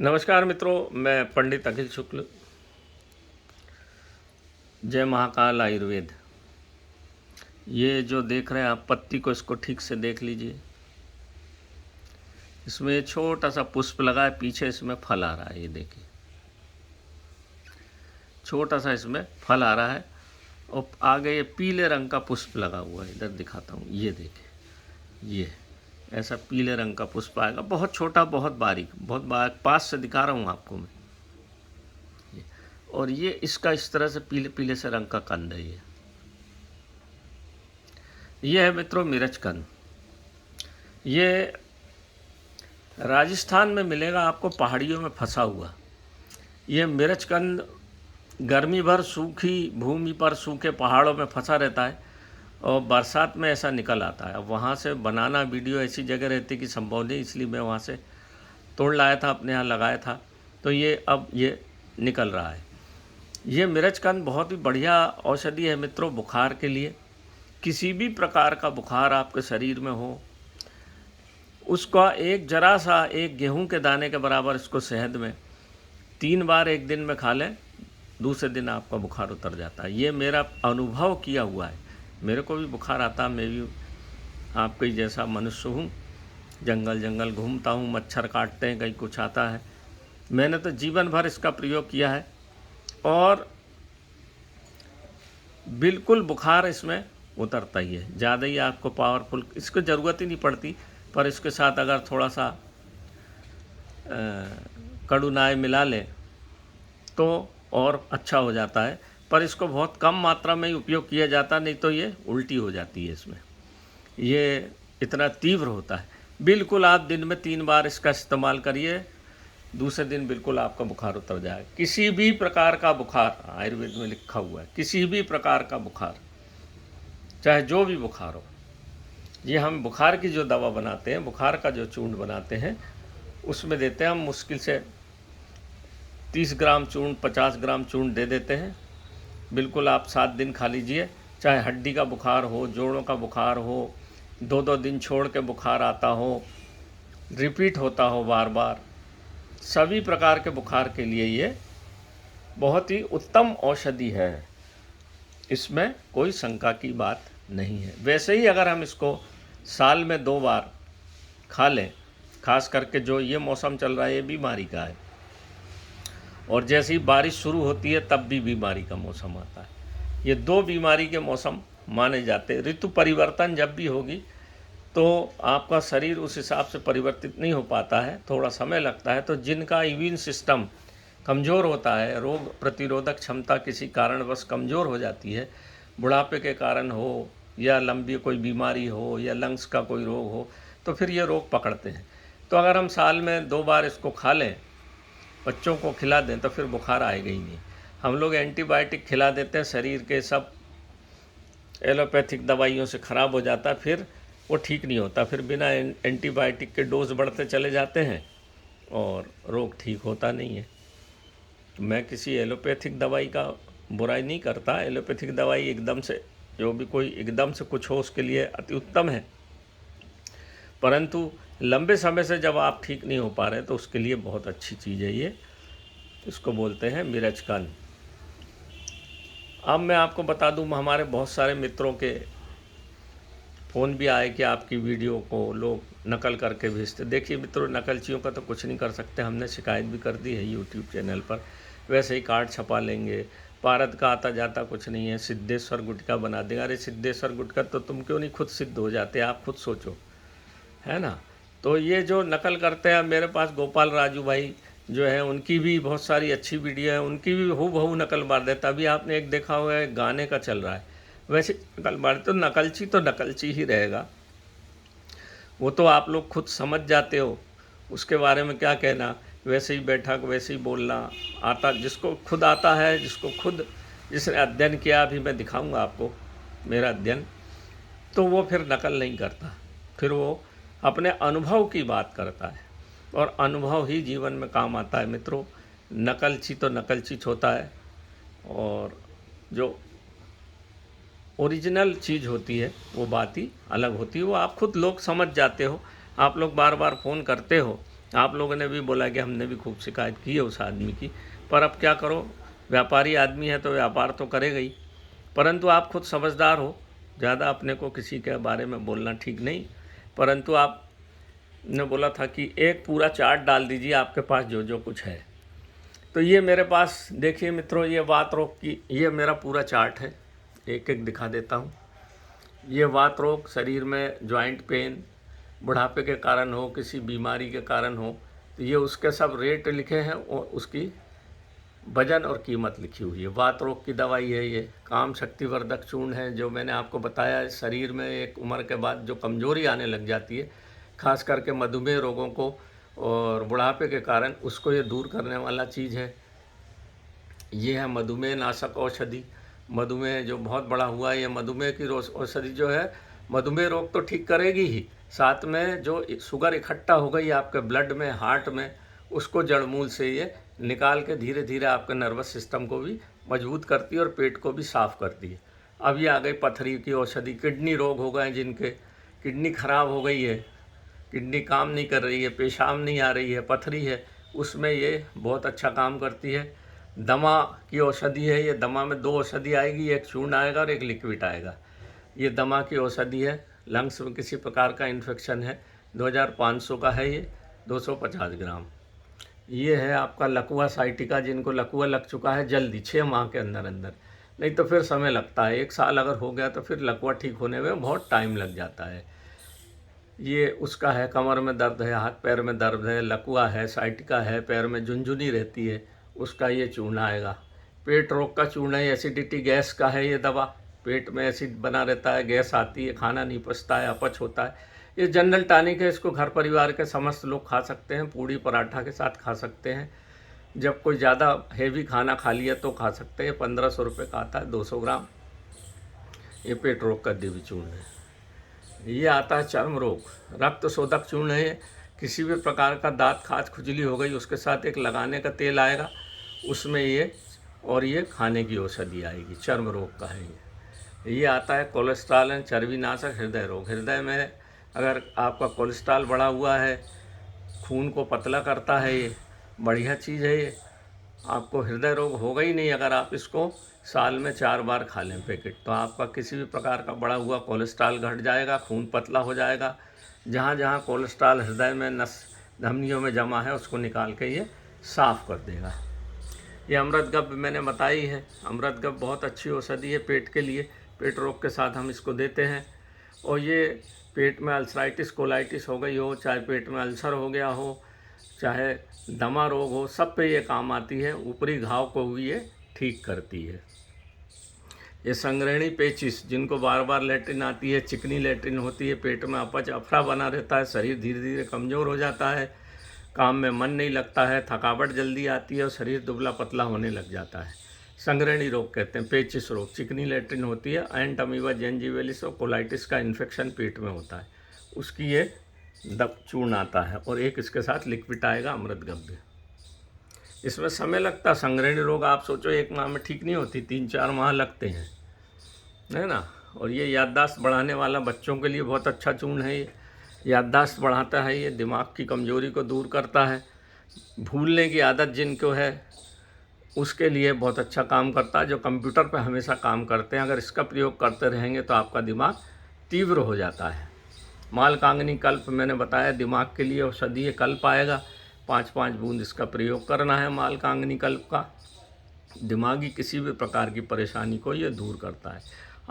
नमस्कार मित्रों, मैं पंडित अखिल शुक्ल। जय महाकाल आयुर्वेद। ये जो देख रहे हैं आप पत्ती को, इसको ठीक से देख लीजिए। इसमें छोटा सा पुष्प लगा है, पीछे इसमें फल आ रहा है। ये देखिए, छोटा सा इसमें फल आ रहा है और आगे ये पीले रंग का पुष्प लगा हुआ है। इधर दिखाता हूँ, ये देखिए, ये ऐसा पीले रंग का पुष्प आएगा, बहुत छोटा, बहुत बारीक, बहुत बारीक। पास से दिखा रहा हूँ आपको मैं। और ये इसका इस तरह से पीले पीले से रंग का कंद है। ये है मित्रों मिर्चकंद। ये राजस्थान में मिलेगा आपको, पहाड़ियों में फंसा हुआ। ये मिर्चकंद गर्मी भर सूखी भूमि पर, सूखे पहाड़ों में फंसा रहता है और बरसात में ऐसा निकल आता है। अब वहाँ से बनाना वीडियो ऐसी जगह रहती कि संभव नहीं, इसलिए मैं वहाँ से तोड़ लाया था, अपने यहाँ लगाया था। तो ये अब ये निकल रहा है। ये मिर्चकंद बहुत ही बढ़िया औषधि है मित्रों, बुखार के लिए। किसी भी प्रकार का बुखार आपके शरीर में हो, उसका एक जरा सा, एक गेहूं के दाने के बराबर इसको शहद में 3 बार एक दिन में खा लें, दूसरे दिन आपका बुखार उतर जाता है। ये मेरा अनुभव किया हुआ है। मेरे को भी बुखार आता, मैं भी आपके जैसा मनुष्य हूँ। जंगल जंगल घूमता हूँ, मच्छर काटते हैं, कहीं कुछ आता है। मैंने तो जीवन भर इसका प्रयोग किया है और बिल्कुल बुखार इसमें उतरता ही है। ज़्यादा ही आपको पावरफुल इसको ज़रूरत ही नहीं पड़ती, पर इसके साथ अगर थोड़ा सा कड़ुनाई मिला लें तो और अच्छा हो जाता है। पर इसको बहुत कम मात्रा में ही उपयोग किया जाता, नहीं तो ये उल्टी हो जाती है इसमें। ये इतना तीव्र होता है। बिल्कुल आप दिन में 3 बार इसका इस्तेमाल करिए, दूसरे दिन बिल्कुल आपका बुखार उतर जाएगा। किसी भी प्रकार का बुखार, आयुर्वेद में लिखा हुआ है, किसी भी प्रकार का बुखार, चाहे जो भी बुखार हो। ये हम बुखार की जो दवा बनाते हैं, बुखार का जो चूर्ण बनाते हैं, उसमें देते हैं हम मुश्किल से 30 ग्राम चूर्ण, 50 ग्राम चूर्ण दे देते हैं। बिल्कुल आप 7 दिन खा लीजिए। चाहे हड्डी का बुखार हो, जोड़ों का बुखार हो, 2-2 दिन छोड़ के बुखार आता हो, रिपीट होता हो बार बार, सभी प्रकार के बुखार के लिए ये बहुत ही उत्तम औषधि है। इसमें कोई शंका की बात नहीं है। वैसे ही अगर हम इसको साल में 2 बार खा लें, खास करके जो ये मौसम चल रहा है ये बीमारी का है, और जैसे ही बारिश शुरू होती है तब भी बीमारी का मौसम आता है। ये 2 बीमारी के मौसम माने जाते हैं। ऋतु परिवर्तन जब भी होगी तो आपका शरीर उस हिसाब से परिवर्तित नहीं हो पाता है, थोड़ा समय लगता है। तो जिनका इम्यून सिस्टम कमज़ोर होता है, रोग प्रतिरोधक क्षमता किसी कारणवश कमज़ोर हो जाती है, बुढ़ापे के कारण हो या लंबी कोई बीमारी हो या लंग्स का कोई रोग हो, तो फिर ये रोग पकड़ते हैं। तो अगर हम साल में 2 बार इसको खा लें, बच्चों को खिला दें, तो फिर बुखार आएगा ही नहीं। हम लोग एंटीबायोटिक खिला देते हैं, शरीर के सब एलोपैथिक दवाइयों से ख़राब हो जाता है, फिर वो ठीक नहीं होता। फिर बिना एंटीबायोटिक के डोज बढ़ते चले जाते हैं और रोग ठीक होता नहीं है। तो मैं किसी एलोपैथिक दवाई का बुराई नहीं करता। एलोपैथिक दवाई एकदम से, जो भी कोई एकदम से कुछ हो उसके लिए अति उत्तम है, परंतु लंबे समय से जब आप ठीक नहीं हो पा रहे तो उसके लिए बहुत अच्छी चीज़ है ये। इसको बोलते हैं मिर्चकंद। अब मैं आपको बता दूं, हमारे बहुत सारे मित्रों के फ़ोन भी आए कि आपकी वीडियो को लोग नकल करके भेजते। देखिए मित्रों, नकलचियों का तो कुछ नहीं कर सकते, हमने शिकायत भी कर दी है यूट्यूब चैनल पर। वैसे ही कार्ड छपा लेंगे, पारद का आता जाता कुछ नहीं है, सिद्धेश्वर गुटका बना देगा। अरे सिद्धेश्वर गुटका तो तुम क्यों नहीं खुद सिद्ध हो जाते, आप खुद सोचो, है ना। तो ये जो नकल करते हैं, मेरे पास गोपाल राजू भाई जो है, उनकी भी बहुत सारी अच्छी वीडियो है, उनकी भी हूबहू नकल मार देता। अभी आपने एक देखा हुआ है, गाने का चल रहा है, वैसे नकल मार, तो नकलची ही रहेगा। वो तो आप लोग खुद समझ जाते हो, उसके बारे में क्या कहना। वैसे ही बैठा वैसे ही बोलना आता, जिसको खुद आता है, जिसने अध्ययन किया, अभी मैं दिखाऊंगा आपको मेरा अध्ययन, तो वो फिर नकल नहीं करता, फिर वो अपने अनुभव की बात करता है, और अनुभव ही जीवन में काम आता है मित्रों। नकलची तो नकलची होता है, और जो ओरिजिनल चीज़ होती है वो बात ही अलग होती है। वो आप खुद लोग समझ जाते हो। आप लोग बार बार फ़ोन करते हो आप लोगों ने भी बोला कि हमने भी खूब शिकायत की है उस आदमी की, पर अब क्या करो, व्यापारी आदमी है तो व्यापार तो करेगा ही। परंतु आप खुद समझदार हो, ज़्यादा अपने को किसी के बारे में बोलना ठीक नहीं। परंतु आपने बोला था कि एक पूरा चार्ट डाल दीजिए आपके पास जो जो कुछ है। तो ये मेरे पास देखिए मित्रों, ये वात रोग की, ये मेरा पूरा चार्ट है, एक एक दिखा देता हूँ। ये वात रोग, शरीर में जॉइंट पेन, बुढ़ापे के कारण हो, किसी बीमारी के कारण हो, तो ये उसके सब रेट लिखे हैं और उसकी वजन और कीमत लिखी हुई है। वात रोग की दवाई है ये। काम शक्तिवर्धक चूर्ण है, जो मैंने आपको बताया है, शरीर में एक उम्र के बाद जो कमजोरी आने लग जाती है, खास करके मधुमेह रोगों को और बुढ़ापे के कारण, उसको ये दूर करने वाला चीज़ है। ये है मधुमेह नाशक औषधि। मधुमेह जो बहुत बड़ा हुआ है, ये मधुमेह की औषधि जो है, मधुमेह रोग तो ठीक करेगी ही, साथ में जो शुगर इकट्ठा हो गई आपके ब्लड में, हार्ट में, उसको जड़ मूल से ये निकाल के धीरे धीरे आपके नर्वस सिस्टम को भी मजबूत करती है और पेट को भी साफ़ करती है। अब ये आ गई पथरी की औषधि। किडनी रोग हो गए जिनके, किडनी खराब हो गई है, किडनी काम नहीं कर रही है, पेशाब नहीं आ रही है, पथरी है, उसमें ये बहुत अच्छा काम करती है। दमा की औषधि है ये। दमा में 2 औषधि आएगी, एक चूर्ण आएगा और एक लिक्विड आएगा। ये दमा की औषधि है। लंग्स में किसी प्रकार का इन्फेक्शन है, 2500 का है ये, 250 ग्राम। ये है आपका लकवा साइटिका, जिनको लकवा लग चुका है जल्दी 6 माह के अंदर अंदर, नहीं तो फिर समय लगता है, 1 साल अगर हो गया तो फिर लकवा ठीक होने में बहुत टाइम लग जाता है। ये उसका है। कमर में दर्द है, हाथ पैर में दर्द है, लकवा है, साइटिका है, पैर में झुनझुनी रहती है, उसका ये चूर्ण आएगा। पेट रोग का चूर्ण है। एसिडिटी गैस का है ये दवा। पेट में एसिड बना रहता है, गैस आती है, खाना नहीं पचता है, अपच होता है। ये जनरल टॉनिक है, इसको घर परिवार के समस्त लोग खा सकते हैं, पूड़ी पराठा के साथ खा सकते हैं। जब कोई ज़्यादा हेवी खाना खा लिया तो खा सकते हैं। 1500 रुपये का आता है, 200 ग्राम। ये पेट रोग का दिव्य चूर्ण है। ये आता है चर्म रोग, रक्त शोधक चूर्ण है। किसी भी प्रकार का दांत खाज खुजली हो गई, उसके साथ एक लगाने का तेल आएगा, उसमें ये, और ये खाने की औषधि आएगी, चर्म रोग का है ये आता है कोलेस्ट्रॉल एंड चर्बी नाशक हृदय रोग। हृदय में अगर आपका कोलेस्ट्रॉल बढ़ा हुआ है, खून को पतला करता है, ये बढ़िया चीज़ है ये। आपको हृदय रोग होगा ही नहीं अगर आप इसको साल में 4 बार खा लें पैकेट, तो आपका किसी भी प्रकार का बढ़ा हुआ कोलेस्ट्रॉल घट जाएगा, खून पतला हो जाएगा। जहाँ जहाँ कोलेस्ट्रॉल हृदय में, नस धमनियों में जमा है, उसको निकाल के ये साफ़ कर देगा। ये अमृतगव्य मैंने बताई है। अमृतगव्य बहुत अच्छी औषधि है पेट के लिए। पेट रोग के साथ हम इसको देते हैं। और ये पेट में अल्सराइटिस कोलाइटिस हो गई हो, चाहे पेट में अल्सर हो गया हो, चाहे दमा रोग हो, सब पे ये काम आती है। ऊपरी घाव को भी ये ठीक करती है। ये संग्रहणी पेचिस, जिनको बार बार लेट्रिन आती है, चिकनी लेट्रिन होती है, पेट में अपच अफरा बना रहता है, शरीर धीरे धीरे कमज़ोर हो जाता है, काम में मन नहीं लगता है, थकावट जल्दी आती है और शरीर दुबला पतला होने लग जाता है, संग्रहणी रोग कहते हैं। पेचिस रोग, चिकनी लेट्रिन होती है, एंट अमीबा जेंजिवेलिस और कोलाइटिस का इन्फेक्शन पेट में होता है, उसकी ये चूर्ण आता है। और एक इसके साथ लिक्विड आएगा अमृतगव्य। इसमें समय लगता, संग्रहणी रोग आप सोचो 1 माह में ठीक नहीं होती, 3-4 माह लगते हैं, है ना। और ये याददाश्त बढ़ाने वाला बच्चों के लिए बहुत अच्छा चूर्ण है। ये याददाश्त बढ़ाता है, ये दिमाग की कमजोरी को दूर करता है, भूलने की आदत जिनको है उसके लिए बहुत अच्छा काम करता है। जो कंप्यूटर पर हमेशा काम करते हैं, अगर इसका प्रयोग करते रहेंगे तो आपका दिमाग तीव्र हो जाता है। मालकांगनी कल्प मैंने बताया, दिमाग के लिए औषधि कल्प आएगा, 5-5 बूंद इसका प्रयोग करना है मालकांगनी कल्प का। दिमागी किसी भी प्रकार की परेशानी को ये दूर करता है।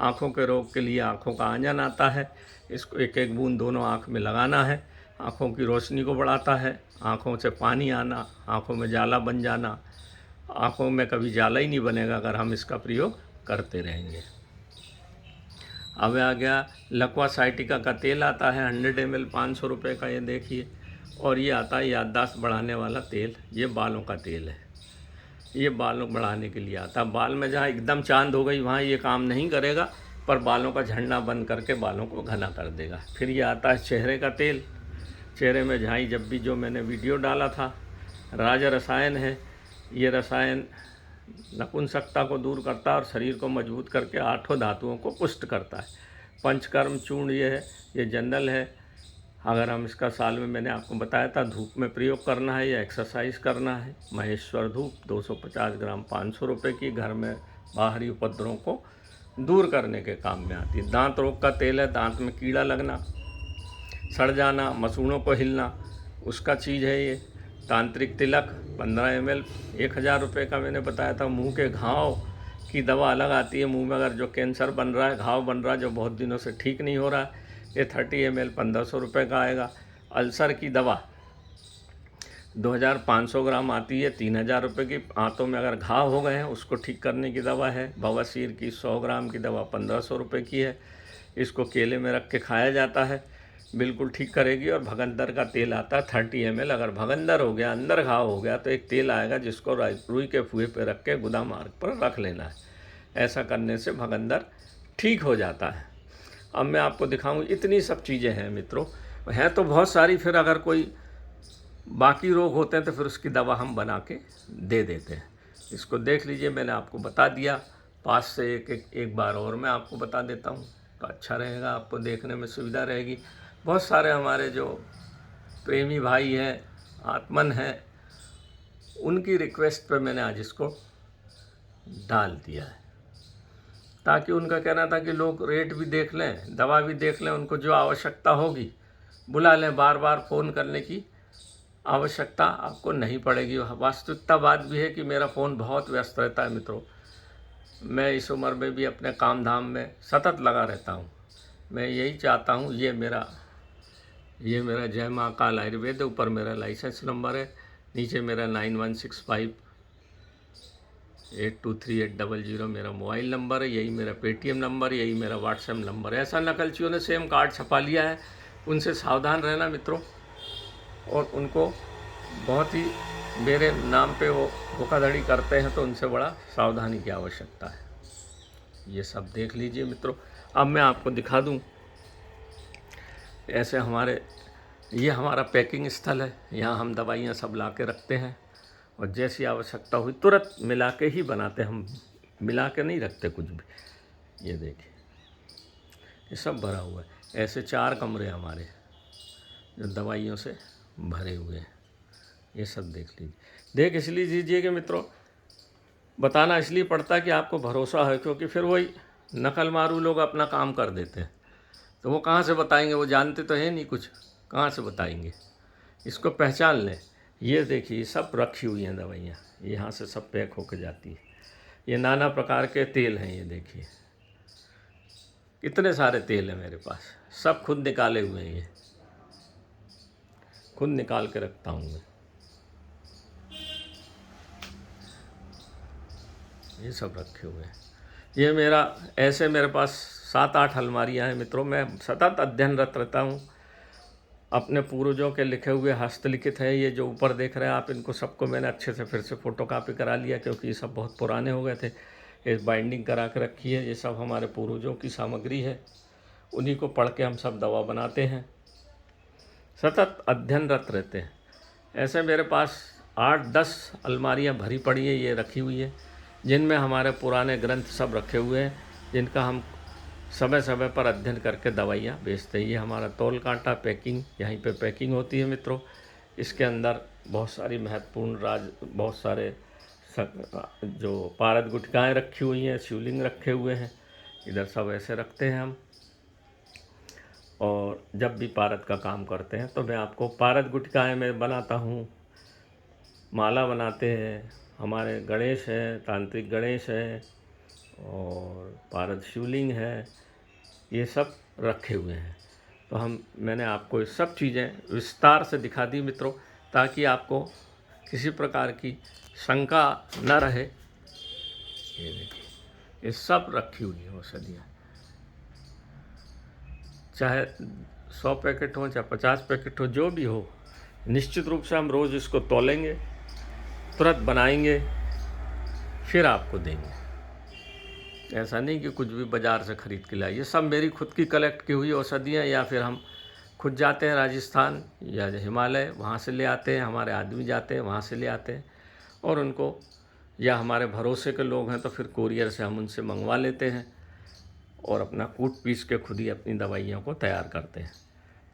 आँखों के रोग के लिए आँखों का आंजन आता है, इसको 1-1 बूंद दोनों आँख में लगाना है। आँखों की रोशनी को बढ़ाता है, आँखों से पानी आना, आँखों में जाला बन जाना, आँखों में कभी जाला ही नहीं बनेगा अगर हम इसका प्रयोग करते रहेंगे। अब आ गया लकवा साइटिका का तेल आता है 100 ml 500 रुपये का, ये देखिए। और ये आता है याददाश्त बढ़ाने वाला तेल, ये बालों का तेल है, ये बालों बढ़ाने के लिए आता है। बाल में जहाँ एकदम चांद हो गई वहाँ ये काम नहीं करेगा, पर बालों का झड़ना बंद करके बालों को घना कर देगा। फिर ये आता है चेहरे का तेल, चेहरे में झाई जब भी, जो मैंने वीडियो डाला था, राज रसायन है। ये रसायन नपुंसकता को दूर करता है और शरीर को मजबूत करके 8 धातुओं को पुष्ट करता है। पंचकर्म चूर्ण ये है, ये जनरल है, अगर हम इसका साल में, मैंने आपको बताया था, धूप में प्रयोग करना है या एक्सरसाइज करना है, महेश्वर धूप 250 ग्राम 500 रुपये की, घर में बाहरी उपद्रवों को दूर करने के काम में आती है। दांत रोग का तेल है, दांत में कीड़ा लगना, सड़ जाना, मसूड़ों को हिलना, उसका चीज़ है ये। तांत्रिक तिलक 15 ml 1000 रुपये का मैंने बताया था। मुंह के घाव की दवा अलग आती है, मुंह में अगर जो कैंसर बन रहा है, घाव बन रहा है जो बहुत दिनों से ठीक नहीं हो रहा है, ये 30 ml 1500 रुपये का आएगा। अल्सर की दवा 2500 ग्राम आती है, 3000 रुपये की। आंतों में अगर घाव हो गए हैं उसको ठीक करने की दवा है। बवासीर की 100 ग्राम की दवा 1500 रुपये की है। इसको केले में रख के खाया जाता है, बिल्कुल ठीक करेगी। और भगंदर का तेल आता है 30 ml। अगर भगंदर हो गया, अंदर घाव हो गया, तो एक तेल आएगा जिसको रुई के फुए पे रख के गुदा मार्ग पर रख लेना है। ऐसा करने से भगंदर ठीक हो जाता है। अब मैं आपको दिखाऊं, इतनी सब चीज़ें हैं मित्रों, हैं तो बहुत सारी। फिर अगर कोई बाकी रोग होते हैं तो फिर उसकी दवा हम बना के दे देते हैं। इसको देख लीजिए, मैंने आपको बता दिया। पास से एक बार और मैं आपको बता देता हूँ तो अच्छा रहेगा, आपको देखने में सुविधा रहेगी। बहुत सारे हमारे जो प्रेमी भाई हैं, आत्मन हैं, उनकी रिक्वेस्ट पे मैंने आज इसको डाल दिया है, ताकि उनका कहना था कि लोग रेट भी देख लें, दवा भी देख लें, उनको जो आवश्यकता होगी बुला लें। बार बार फ़ोन करने की आवश्यकता आपको नहीं पड़ेगी। वास्तविकता बात भी है कि मेरा फ़ोन बहुत व्यस्त रहता है मित्रों। मैं इस उम्र में भी अपने काम धाम में सतत लगा रहता हूँ। मैं यही चाहता हूँ, ये मेरा जय माँ काल आयुर्वेद, ऊपर मेरा लाइसेंस नंबर है, नीचे मेरा 9165823800 मेरा मोबाइल नंबर है, यही मेरा पेटीएम नंबर, यही मेरा व्हाट्सएप नंबर है। ऐसा नकलचियों ने सेम कार्ड छपा लिया है, उनसे सावधान रहना मित्रों। और उनको बहुत ही मेरे नाम पे वो धोखाधड़ी करते हैं, तो उनसे बड़ा सावधानी की आवश्यकता है। ये सब देख लीजिए मित्रों। अब मैं आपको दिखा दूं, ऐसे ये हमारा पैकिंग स्थल है, यहाँ हम दवाइयाँ सब ला के रखते हैं, और जैसी आवश्यकता हुई तुरंत मिला के ही बनाते हैं। हम मिला के नहीं रखते कुछ भी। ये देखिए, ये सब भरा हुआ है। ऐसे 4 कमरे हमारे जो दवाइयों से भरे हुए हैं, ये सब देख लीजिए। देख इसलिए दीजिए कि मित्रों, बताना इसलिए पड़ता है कि आपको भरोसा है, क्योंकि फिर वही नकल मारू लोग अपना काम कर देते हैं, तो वो कहाँ से बताएंगे, वो जानते तो है नहीं कुछ, कहाँ से बताएंगे। इसको पहचान लें। ये देखिए, सब रखी हुई हैं दवाइयाँ, यहाँ से सब पैक होकर जाती है। ये नाना प्रकार के तेल हैं, ये देखिए इतने सारे तेल हैं मेरे पास, सब खुद निकाले हुए हैं, ये खुद निकाल के रखता हूँ मैं। ये सब रखे हुए हैं। ये ऐसे मेरे पास 7-8 अलमारियाँ हैं मित्रों। मैं सतत अध्ययनरत रहता हूँ। अपने पूर्वजों के लिखे हुए हस्तलिखित है, ये जो ऊपर देख रहे हैं आप, इनको सबको मैंने अच्छे से फिर से फ़ोटोकॉपी करा लिया, क्योंकि ये सब बहुत पुराने हो गए थे। ये बाइंडिंग करा के रखी है। ये सब हमारे पूर्वजों की सामग्री है, उन्हीं को पढ़ के हम सब दवा बनाते हैं। सतत अध्ययनरत रहते हैं। ऐसे मेरे पास 8-10 अलमारियाँ भरी पड़ी है, ये रखी हुई है, जिनमें हमारे पुराने ग्रंथ सब रखे हुए हैं, जिनका हम समय समय पर अध्ययन करके दवाइयाँ बेचते हैं। ये हमारा तौल कांटा पैकिंग, यहीं पे पैकिंग होती है मित्रों। इसके अंदर बहुत सारी महत्वपूर्ण बहुत सारे जो पारद गुटकाएँ रखी हुई हैं, शिवलिंग रखे हुए हैं, इधर सब ऐसे रखते हैं हम। और जब भी पारद का काम करते हैं तो मैं आपको पारद गुटकाएँ मैं बनाता हूँ, माला बनाते हैं, हमारे गणेश हैं, तांत्रिक गणेश हैं, और पारद शिवलिंग है, ये सब रखे हुए हैं। तो मैंने आपको ये सब चीज़ें विस्तार से दिखा दी मित्रों, ताकि आपको किसी प्रकार की शंका न रहे। ये देखिए, ये सब रखी हुई है औषधियाँ, चाहे 100 पैकेट हो चाहे 50 पैकेट हो, जो भी हो, निश्चित रूप से हम रोज़ इसको तौलेंगे, तुरंत बनाएंगे, फिर आपको देंगे। ऐसा नहीं कि कुछ भी बाज़ार से ख़रीद के लाइए। सब मेरी खुद की कलेक्ट की हुई औषधियाँ, या फिर हम खुद जाते हैं राजस्थान या हिमालय, वहाँ से ले आते हैं, हमारे आदमी जाते हैं वहाँ से ले आते हैं, और उनको, या हमारे भरोसे के लोग हैं तो फिर कोरियर से हम उनसे मंगवा लेते हैं, और अपना कूट पीस के खुद ही अपनी दवाइयों को तैयार करते हैं।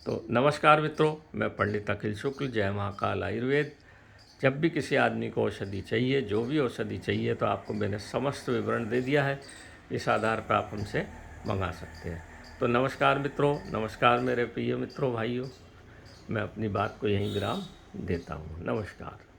तो नमस्कार मित्रों, मैं पंडित अखिल शुक्ल, जय महाकाल आयुर्वेद। जब भी किसी आदमी को औषधि चाहिए, जो भी औषधि चाहिए, तो आपको मैंने समस्त विवरण दे दिया है। इस आधार पर आप हमसे मंगा सकते हैं। तो नमस्कार मित्रों, नमस्कार मेरे प्रिय मित्रों, भाइयों। मैं अपनी बात को यहीं विराम देता हूँ। नमस्कार।